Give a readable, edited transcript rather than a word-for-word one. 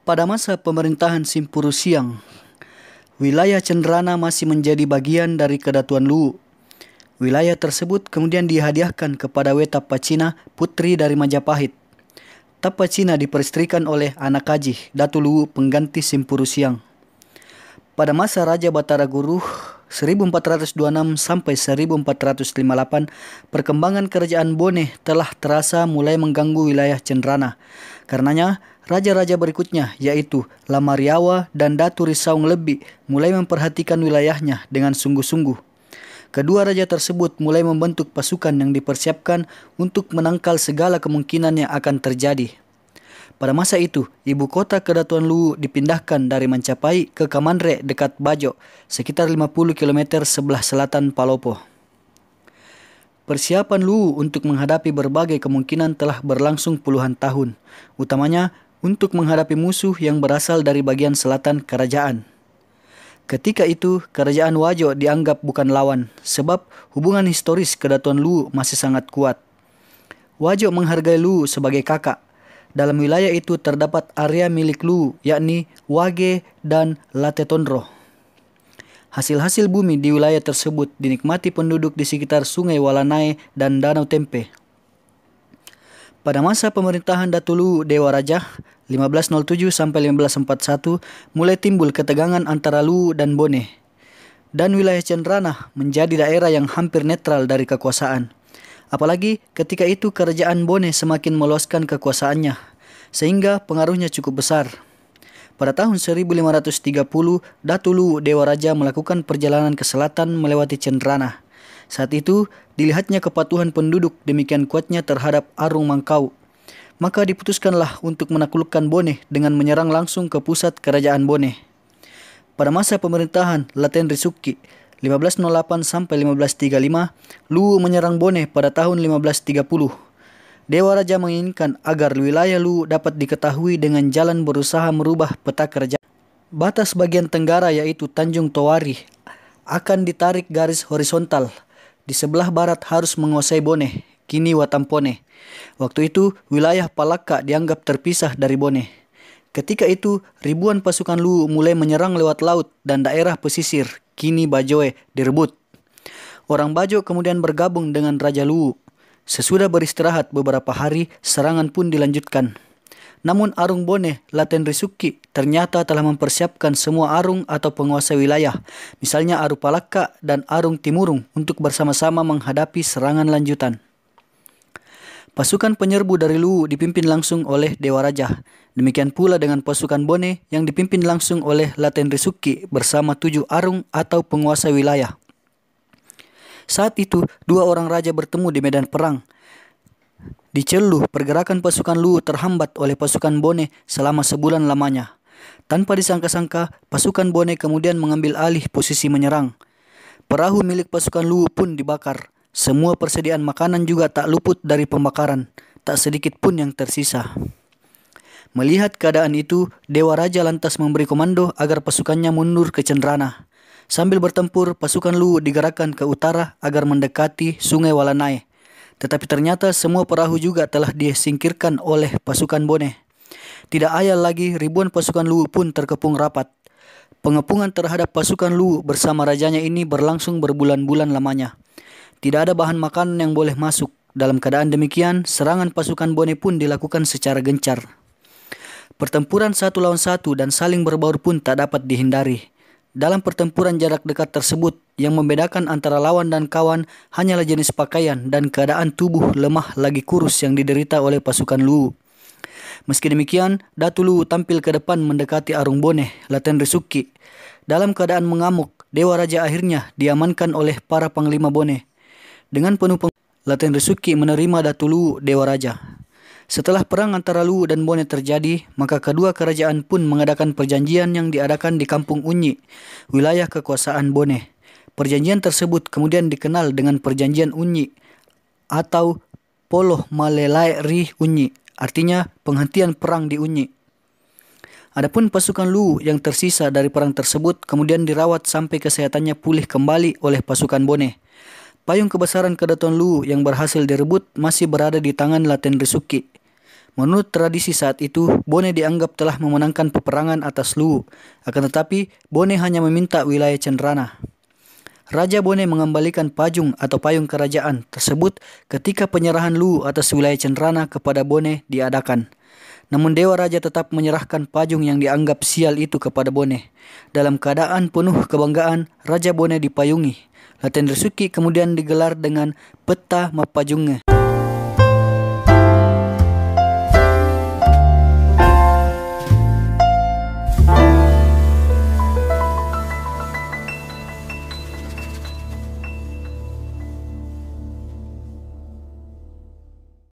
Pada masa pemerintahan Simpuru Siang, wilayah Cendrana masih menjadi bagian dari Kedatuan Luwu. Wilayah tersebut kemudian dihadiahkan kepada Wetapacina, putri dari Majapahit. Tapacina diperistrikan oleh anak Kajih, Datu Luwu pengganti Simpuru Siang. Pada masa Raja Batara Guru 1426 sampai 1458, perkembangan kerajaan Bone telah terasa mulai mengganggu wilayah Cendrana. Karenanya, raja-raja berikutnya yaitu Lamariawa dan Datu Risaung Lebi mulai memperhatikan wilayahnya dengan sungguh-sungguh. Kedua raja tersebut mulai membentuk pasukan yang dipersiapkan untuk menangkal segala kemungkinan yang akan terjadi. Pada masa itu, ibu kota Kedatuan Luwu dipindahkan dari Mancapai ke Kamanre dekat Bajo, sekitar 50 km sebelah selatan Palopo. Persiapan Luwu untuk menghadapi berbagai kemungkinan telah berlangsung puluhan tahun, utamanya untuk menghadapi musuh yang berasal dari bagian selatan kerajaan. Ketika itu, kerajaan Wajo dianggap bukan lawan, sebab hubungan historis Kedatuan Luwu masih sangat kuat. Wajo menghargai Luwu sebagai kakak. Dalam wilayah itu terdapat area milik Luwu, yakni Wage dan Latetondro. Hasil-hasil bumi di wilayah tersebut dinikmati penduduk di sekitar Sungai Walanae dan Danau Tempe. Pada masa pemerintahan Datu Luwu Dewa Raja 1507 sampai 1541 mulai timbul ketegangan antara Luwu dan Bone. Dan wilayah Cendrana menjadi daerah yang hampir netral dari kekuasaan. Apalagi ketika itu kerajaan Bone semakin meluaskan kekuasaannya, sehingga pengaruhnya cukup besar. Pada tahun 1530, Datu Luwu Dewa Raja melakukan perjalanan ke selatan melewati Cendrana. Saat itu, dilihatnya kepatuhan penduduk demikian kuatnya terhadap Arung Mangkau. Maka diputuskanlah untuk menaklukkan Bone dengan menyerang langsung ke pusat kerajaan Bone. Pada masa pemerintahan Laten Risuki 1508 sampai 1535, Luwu menyerang Bone pada tahun 1530. Dewa Raja menginginkan agar wilayah Luwu dapat diketahui dengan jalan berusaha merubah peta kerajaan. Batas bagian tenggara yaitu Tanjung Towari akan ditarik garis horizontal. Di sebelah barat harus menguasai Bone, kini Watampone. Waktu itu wilayah Palaka dianggap terpisah dari Bone. Ketika itu ribuan pasukan Luwu mulai menyerang lewat laut dan daerah pesisir, kini Bajoe, direbut. Orang Bajo kemudian bergabung dengan Raja Luwu. Sesudah beristirahat beberapa hari, serangan pun dilanjutkan. Namun Arung Bone, Laten Risuki, ternyata telah mempersiapkan semua Arung atau penguasa wilayah, misalnya Aru Palaka dan Arung Timurung untuk bersama-sama menghadapi serangan lanjutan. Pasukan penyerbu dari Luwu dipimpin langsung oleh Dewa Raja. Demikian pula dengan pasukan Bone yang dipimpin langsung oleh Laten Risuki bersama 7 Arung atau penguasa wilayah. Saat itu, 2 orang raja bertemu di medan perang. Di Celuh, pergerakan pasukan Luwu terhambat oleh pasukan Bone selama sebulan lamanya. Tanpa disangka-sangka, pasukan Bone kemudian mengambil alih posisi menyerang. Perahu milik pasukan Luwu pun dibakar. Semua persediaan makanan juga tak luput dari pembakaran, tak sedikit pun yang tersisa. Melihat keadaan itu, Dewa Raja lantas memberi komando agar pasukannya mundur ke Cendrana. Sambil bertempur, pasukan Luwu digerakkan ke utara agar mendekati Sungai Walanae. Tetapi ternyata semua perahu juga telah disingkirkan oleh pasukan Bone. Tidak ayal lagi, ribuan pasukan Luwu pun terkepung rapat. Pengepungan terhadap pasukan Luwu bersama rajanya ini berlangsung berbulan-bulan lamanya. Tidak ada bahan makanan yang boleh masuk. Dalam keadaan demikian, serangan pasukan Bone pun dilakukan secara gencar. Pertempuran 1 lawan 1 dan saling berbaur pun tak dapat dihindari. Dalam pertempuran jarak dekat tersebut, yang membedakan antara lawan dan kawan hanyalah jenis pakaian dan keadaan tubuh lemah lagi kurus yang diderita oleh pasukan Luwu. Meski demikian, Datu Luwu tampil ke depan mendekati Arung Bone, Laten Risuki. Dalam keadaan mengamuk, Dewa Raja akhirnya diamankan oleh para panglima Bone. Dengan penuh Laten Risuki menerima Datu Luwu Dewa Raja. Setelah perang antara Luwu dan Bone terjadi, maka kedua kerajaan pun mengadakan perjanjian yang diadakan di Kampung Unyi, wilayah kekuasaan Bone. Perjanjian tersebut kemudian dikenal dengan Perjanjian Unyi atau Poloh Malelai Ri Unyi, artinya penghentian perang di Unyi. Adapun pasukan Luwu yang tersisa dari perang tersebut kemudian dirawat sampai kesehatannya pulih kembali oleh pasukan Bone. Payung kebesaran Kedatuan Luwu yang berhasil direbut masih berada di tangan Laten Risuki. Menurut tradisi saat itu, Bone dianggap telah memenangkan peperangan atas Luwu, akan tetapi Bone hanya meminta wilayah Cenrana. Raja Bone mengembalikan pajung atau payung kerajaan tersebut ketika penyerahan Luwu atas wilayah Cenrana kepada Bone diadakan. Namun Dewa Raja tetap menyerahkan pajung yang dianggap sial itu kepada Bone. Dalam keadaan penuh kebanggaan, Raja Bone dipayungi. Latihan Risuki kemudian digelar dengan Peta Mapajungnya.